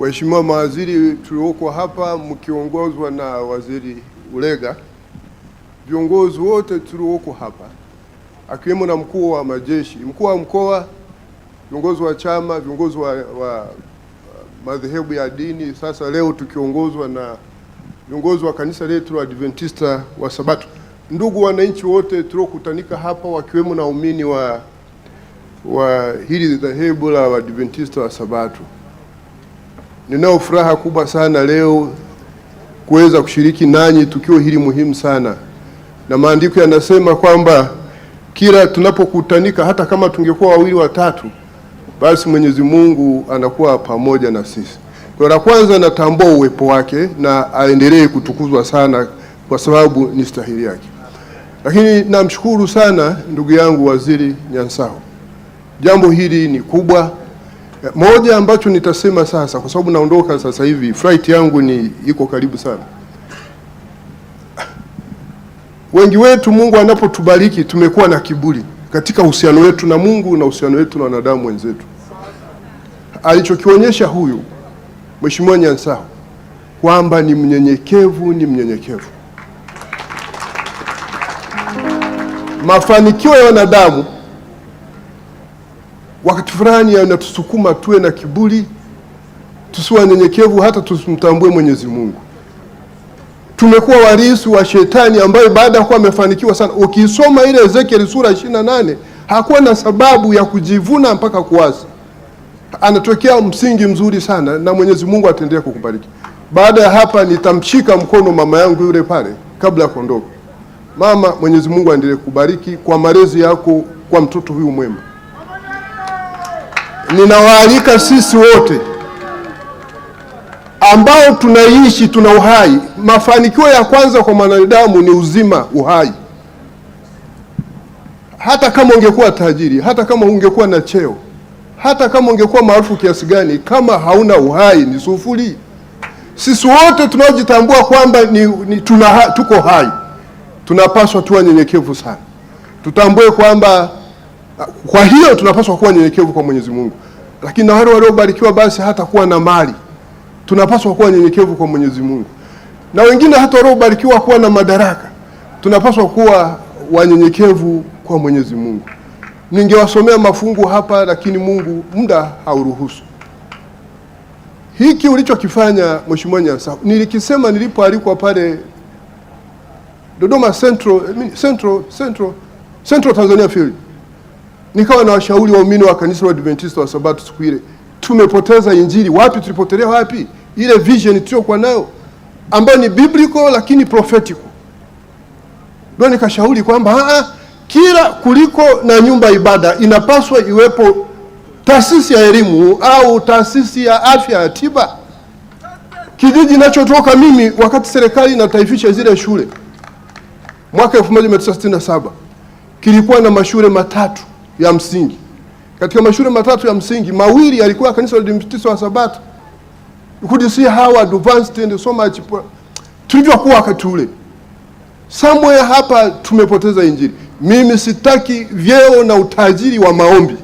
Waheshimiwa mawaziri tulioko hapa mkiongozwa na Waziri Ulega, viongozi wote tulioko hapa akiwemo na mkuu wa majeshi, mkuu wa mkoa, viongozi wa chama, viongozi wa madhehebu ya dini, sasa leo tukiongozwa na viongozi wa kanisa letu la Adventista wa Sabato, ndugu wananchi wote tuliokutanika hapa wakiwemo na waumini wa hili dhehebu la Adventista wa Sabato. Ninao furaha kubwa sana leo kuweza kushiriki nanyi tukio hili muhimu sana. Na maandiko yanasema kwamba kila tunapokutanika, hata kama tungekuwa wawili watatu, basi Mwenyezi Mungu anakuwa pamoja na sisi. Kwa la kwanza natambua uwepo wake na aendelee kutukuzwa sana kwa sababu ni stahili yake. Lakini namshukuru sana ndugu yangu Waziri Nyansaho. Jambo hili ni kubwa. Moja ambacho nitasema sasa, kwa sababu naondoka sasa hivi, flight yangu iko karibu sana. Wengi wetu Mungu anapotubariki tumekuwa na kiburi katika uhusiano wetu na Mungu na uhusiano wetu na wanadamu wenzetu. Alichokionyesha huyu Mheshimiwa Nyansaho kwamba ni mnyenyekevu, Mafanikio ya wanadamu wakati fulani yanatusukuma tuwe na kiburi, tusiwe wanyenyekevu, hata tusimtambue Mwenyezi Mungu. Tumekuwa warisi wa shetani ambaye baada ya kuwa amefanikiwa sana, ukisoma ile Ezekiel sura 28, hakuwa na sababu ya kujivuna mpaka kuasi. Anatokea msingi mzuri sana na Mwenyezi Mungu ataendelea kukubariki. Baada ya hapa nitamshika mkono mama yangu yule pale kabla ya kuondoka. Mama, Mwenyezi Mungu aendelee kukubariki kwa malezi yako kwa mtoto huyu mwema. Ninawaalika sisi wote ambao tunaishi, tuna uhai. Mafanikio ya kwanza kwa mwanadamu ni uzima, uhai. Hata kama ungekuwa tajiri, hata kama ungekuwa na cheo, hata kama ungekuwa maarufu kiasi gani, kama hauna uhai ni sufuri. Sisi wote tunaojitambua kwamba tuko hai, tunapaswa tuwe nyenyekevu sana. Tutambue kwamba kwa hiyo tunapaswa kuwa nyenyekevu kwa Mwenyezi Mungu. Lakini na wale waliobarikiwa basi hata kuwa na mali, tunapaswa kuwa nyenyekevu kwa Mwenyezi Mungu. Na wengine hata waliobarikiwa kuwa na madaraka, tunapaswa kuwa wanyenyekevu kwa Mwenyezi Mungu. Ningewasomea mafungu hapa, lakini Mungu muda hauruhusu. Hiki ulichokifanya Mheshimiwa Nyansaho, nilikisema nilipoalikwa pale Dodoma Central Tanzania Field. Nikawa na washauri waumini wa kanisa la Adventista wa Sabato siku ile. Tumepoteza injili. Wapi tulipotelea wapi? Ile vision tuliokuwa nayo ambayo ni biblical lakini prophetical. Ndio nikashauri kwamba kila kuliko na nyumba ibada inapaswa iwepo taasisi ya elimu au taasisi ya afya ya tiba. Kijiji ninachotoka mimi, wakati serikali inataifisha zile shule mwaka 1967, kilikuwa na mashule matatu ya msingi. Katika mashule matatu ya msingi, mawili yalikuwa kanisa la Adventista wa Sabato. You could see how advanced and so much tulivyokuwa wakati ule. Somewhere hapa tumepoteza injili. Mimi sitaki vyeo na utajiri wa maombi.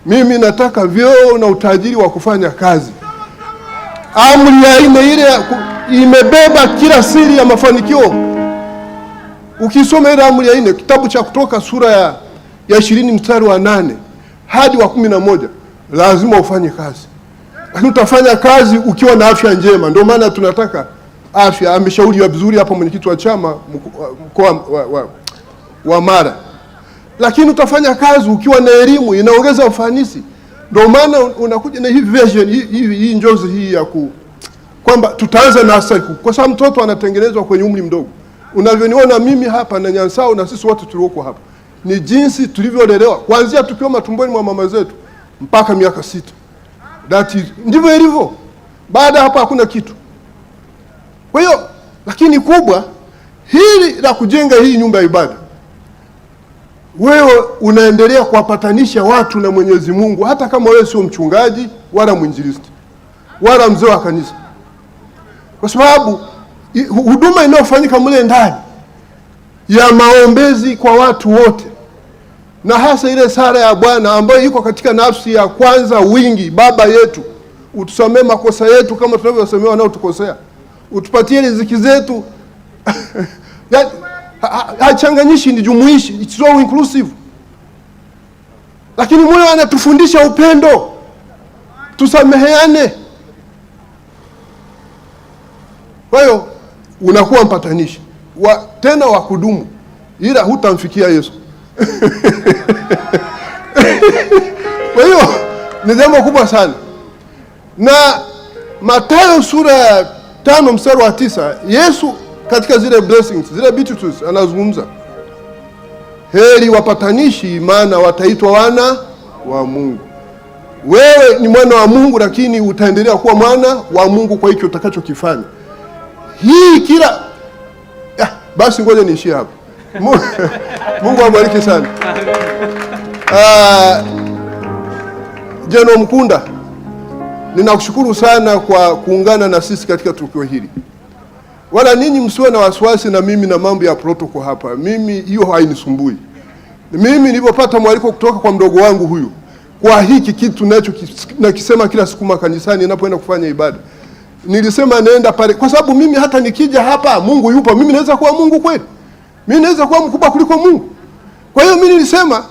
Mimi nataka vyeo na utajiri wa kufanya kazi. Amri ya ile imebeba kila siri ya mafanikio. Ukisoma ile amri ya 4, kitabu cha Kutoka sura ya 20 mstari wa 8 hadi wa 11, lazima ufanye kazi. Lakini utafanya kazi ukiwa na afya njema. Ndio maana tunataka afya. Ameshauriwa vizuri hapo mwenyekiti wa chama mkoa wa Mara. Lakini utafanya kazi ukiwa na elimu, inaongeza ufanisi. Ndio maana unakuja na hii vision, hii njozi hii ya kwamba tutaanza na asaiku, kwa sababu mtoto anatengenezwa kwenye umri mdogo. Unavyoniona mimi hapa na Nyansaho na sisi wote tulioko hapa, ni jinsi tulivyolelewa kuanzia tukiwa matumboni mwa mama zetu mpaka miaka 6. Ndivyo ilivyo. Baada hapa hakuna kitu. Kwa hiyo, lakini kubwa hili la kujenga hii nyumba ya ibada, wewe unaendelea kuwapatanisha watu na Mwenyezi Mungu, hata kama wewe sio mchungaji wala mwinjilisti wala mzee wa kanisa. Kwa sababu huduma inayofanyika mle ndani ya maombezi kwa watu wote, na hasa ile sala ya Bwana ambayo iko katika nafsi ya kwanza wingi, Baba yetu utusamee makosa yetu kama tunavyosamehe wanaotukosea, utupatie riziki zetu. Hachanganyishi, ni jumuishi, it's so inclusive. Lakini Mungu anatufundisha upendo, tusameheane. Kwa hiyo unakuwa mpatanishi tena wa kudumu, ila hutamfikia Yesu. Kwa hiyo ni jambo kubwa sana. Na Mathayo sura ya 5 mstari wa 9, Yesu katika zile blessings, zile beatitudes anazungumza, heri wapatanishi maana wataitwa wana wa Mungu. Wewe ni mwana wa Mungu, lakini utaendelea kuwa mwana wa Mungu kwa hicho utakachokifanya. Hii kila basi ngoja niishie hapo. Mungu awabariki sana. Jeno Mkunda, ninakushukuru sana kwa kuungana na sisi katika tukio hili. Wala ninyi msiwe na wasiwasi na mimi na mambo ya protocol hapa. Mimi hiyo hainisumbui. Mimi nilipopata mwaliko kutoka kwa mdogo wangu huyu, kwa hiki kitu nakisema kila siku makanisani ninapoenda kufanya ibada, nilisema naenda pale kwa sababu mimi hata nikija hapa Mungu yupo, mimi naweza kuwa Mungu kweli? Mimi naweza kuwa mkubwa kuliko Mungu? Kwa hiyo mimi nilisema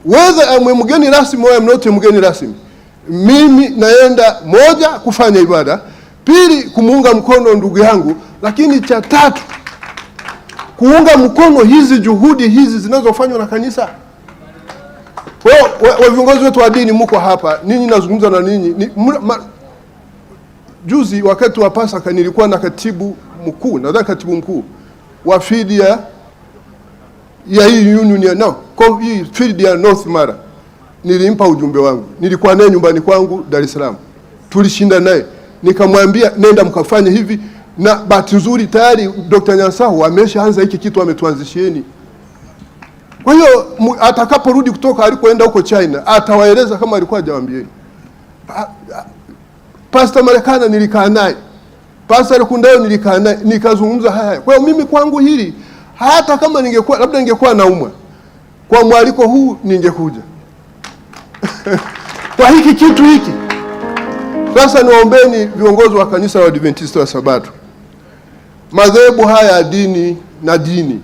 whether amwe mgeni rasmi au mnote mgeni rasmi, mimi naenda moja kufanya ibada, pili kumuunga mkono ndugu yangu, lakini cha tatu kuunga mkono hizi juhudi hizi zinazofanywa na kanisa. Wa viongozi wetu wa dini mko hapa, ninyi nazungumza na ninyi. Juzi wakati wa Pasaka nilikuwa na katibu mkuu, nadhani katibu mkuu wa fidia ya hii union hii field ya North Mara. Nilimpa ujumbe wangu, nilikuwa naye nyumbani kwangu Dar es Salaam, tulishinda naye, nikamwambia nenda mkafanye hivi, na bahati nzuri tayari Dr. Nyansaho ameshaanza hiki kitu, ametuanzishieni. Kwa hiyo atakaporudi kutoka alikoenda huko China atawaeleza kama alikuwa hajawaambieni. Pastor Marekana nilikaa naye, Pastor Kundayo nilikaa naye, nikazungumza haya. Kwa hiyo mimi kwangu hili, hata kama ningekuwa labda ningekuwa naumwa, kwa mwaliko huu ningekuja. Kwa hiki kitu hiki. Sasa niwaombeni viongozi wa kanisa la Adventista wa Sabato. Madhehebu haya ya dini na dini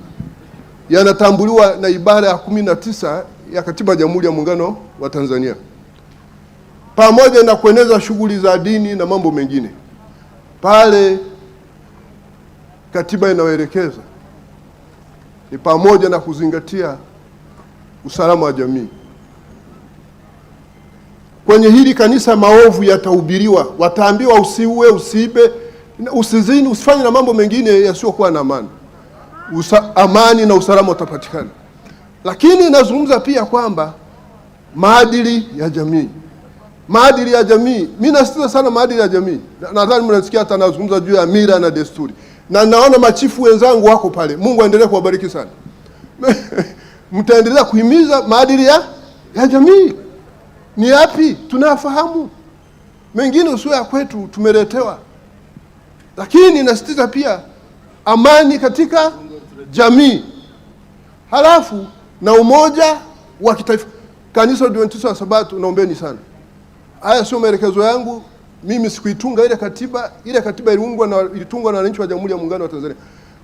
yanatambuliwa na ibara ya 19 ya Katiba ya Jamhuri ya Muungano wa Tanzania, pamoja na kueneza shughuli za dini na mambo mengine. Pale katiba inawaelekeza ni pamoja na kuzingatia usalama wa jamii. Kwenye hili kanisa maovu yatahubiriwa, wataambiwa usiue, usiibe, usizini, usifanye na mambo mengine yasiyokuwa na amani. Amani na usalama utapatikana. Lakini nazungumza pia kwamba maadili ya jamii. Maadili ya jamii, mimi nasisitiza sana maadili ya jamii. Nadhani mnasikia hata nazungumza juu ya mila na desturi. Na naona machifu wenzangu wako pale. Mungu aendelee kuwabariki sana. Mtaendelea kuhimiza maadili ya jamii. Ni yapi? Tunafahamu. Mengine usio ya kwetu tumeletewa. Lakini nasisitiza pia amani katika jamii. Halafu na umoja wa kitaifa. Kanisa la Adventista wa Sabato, naombeni sana. Haya sio maelekezo yangu, mimi sikuitunga ile katiba. Ile katiba ilitungwa na wananchi wa Jamhuri ya Muungano wa Tanzania.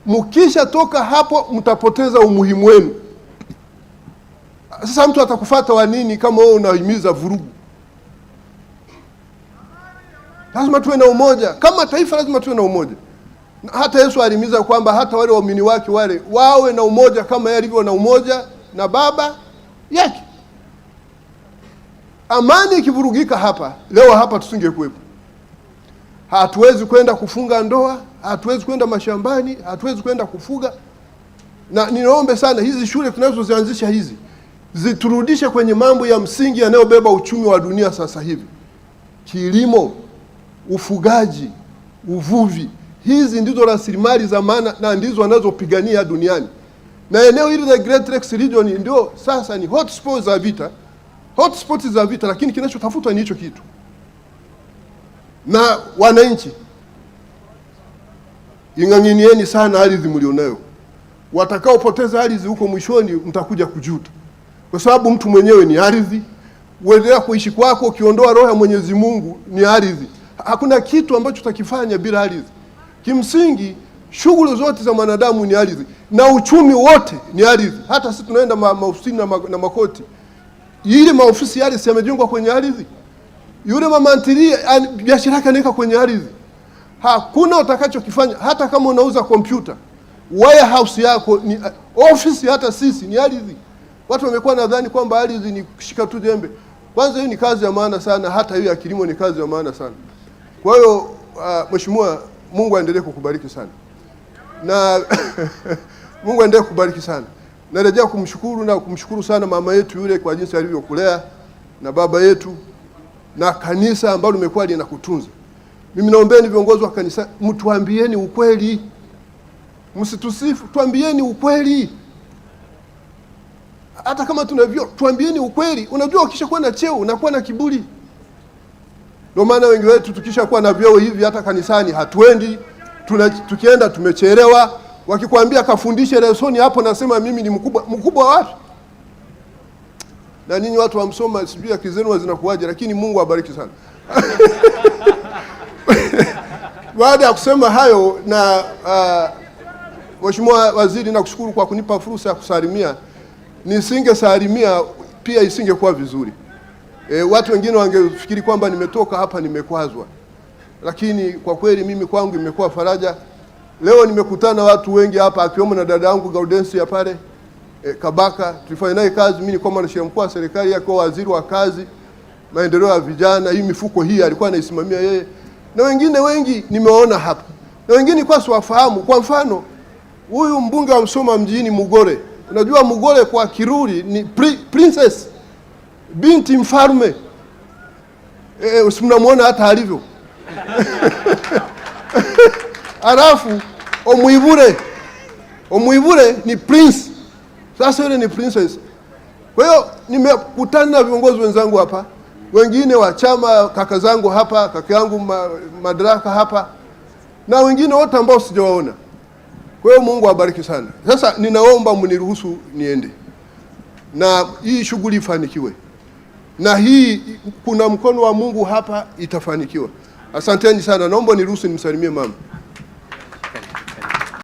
Mkisha toka hapo mtapoteza umuhimu wenu. Sasa mtu atakufuata wa nini kama wewe unahimiza vurugu? Lazima tuwe na umoja. Kama taifa lazima tuwe na umoja. Hata Yesu alihimiza kwamba hata wale waumini wake wale wawe na umoja kama yeye alivyo na umoja na Baba yake. Amani ikivurugika hapa, leo hapa tusingekuwepo. Hatuwezi kwenda kufunga ndoa, hatuwezi kwenda mashambani, hatuwezi kwenda kufuga. Na niombe sana hizi shule tunazozianzisha hizi ziturudishe kwenye mambo ya msingi yanayobeba uchumi wa dunia sasa hivi. Kilimo, ufugaji, uvuvi. Hizi ndizo rasilimali za maana na ndizo wanazopigania duniani. Na eneo hili la Great Lakes Region ndio sasa ni hotspot za vita. Hotspot za vita, lakini kinachotafutwa ni hicho kitu. Na wananchi, ing'ang'inieni sana ardhi mlionayo. Watakaopoteza ardhi huko mwishoni mtakuja kujuta. Kwa sababu mtu mwenyewe ni ardhi. Uendelea kuishi kwako ukiondoa roho ya Mwenyezi Mungu ni ardhi. Hakuna kitu ambacho tutakifanya bila ardhi. Kimsingi shughuli zote za mwanadamu ni ardhi, na uchumi wote ni ardhi. Hata sisi tunaenda maofisini na makoti, ile maofisi yale yamejengwa kwenye ardhi. Yule mama ntilie biashara yake anaweka kwenye ardhi. Hakuna utakachokifanya. Hata kama unauza kompyuta, warehouse yako ni ofisi, hata sisi ni ardhi. Watu wamekuwa nadhani kwamba ardhi ni kushika tu jembe. Kwanza hii ni kazi ya maana sana, hata hiyo ya kilimo ni kazi ya maana sana. Kwa hiyo Mheshimiwa, Mungu aendelee kukubariki sana. Na Mungu aendelee kukubariki sana. Narejea kumshukuru sana mama yetu yule kwa jinsi alivyokulea, na baba yetu na kanisa ambalo limekuwa linakutunza. Mimi naombeeni viongozi wa kanisa, mtuambieni ukweli. Msitusifu, tuambieni ukweli. Hata kama tunavyo, tuambieni ukweli. Unajua ukishakuwa na cheo unakuwa na kiburi. Ndio maana wengi wetu tukishakuwa na vyeo hivi hata kanisani hatuendi. Tukienda tumechelewa. Wakikwambia kafundishe lesoni hapo, nasema mimi ni mkubwa wapi? Na ninyi watu wa Msoma sijui akili zenu zinakuaje, lakini Mungu awabariki sana. Baada ya kusema hayo, na Mheshimiwa Waziri, nakushukuru kwa kunipa fursa ya kusalimia. Nisingesalimia pia isingekuwa vizuri. Watu wengine wangefikiri kwamba nimetoka hapa nimekwazwa. Lakini kwa kweli mimi kwangu imekuwa faraja. Leo nimekutana watu wengi hapa, akiwemo na dada yangu Gaudensia pale Kabaka. Tulifanya naye kazi, mimi nilikuwa mwanasheria mkuu wa serikali yake, waziri wa kazi, maendeleo ya vijana. Hii mifuko hii alikuwa anaisimamia yeye. Na wengine wengi nimeona hapa. Na wengine kwa siwafahamu. Kwa mfano, huyu mbunge wa Msoma mjini Mugore. Unajua Mugore kwa Kiruri ni princess, binti mfalme. Usimnamuona hata alivyo. Alafu Omuibure ni prince. Sasa yule ni princess. Kwa hiyo nimekutana na viongozi wenzangu hapa, wengine wa chama, kaka zangu hapa, kaka yangu Madaraka hapa, na wengine wote ambao sijawaona. Kwa hiyo Mungu awabariki sana. Sasa ninaomba mniruhusu niende, na hii shughuli ifanikiwe, na hii kuna mkono wa Mungu hapa, itafanikiwa. Asanteni sana. Naomba niruhusu nimsalimie mama.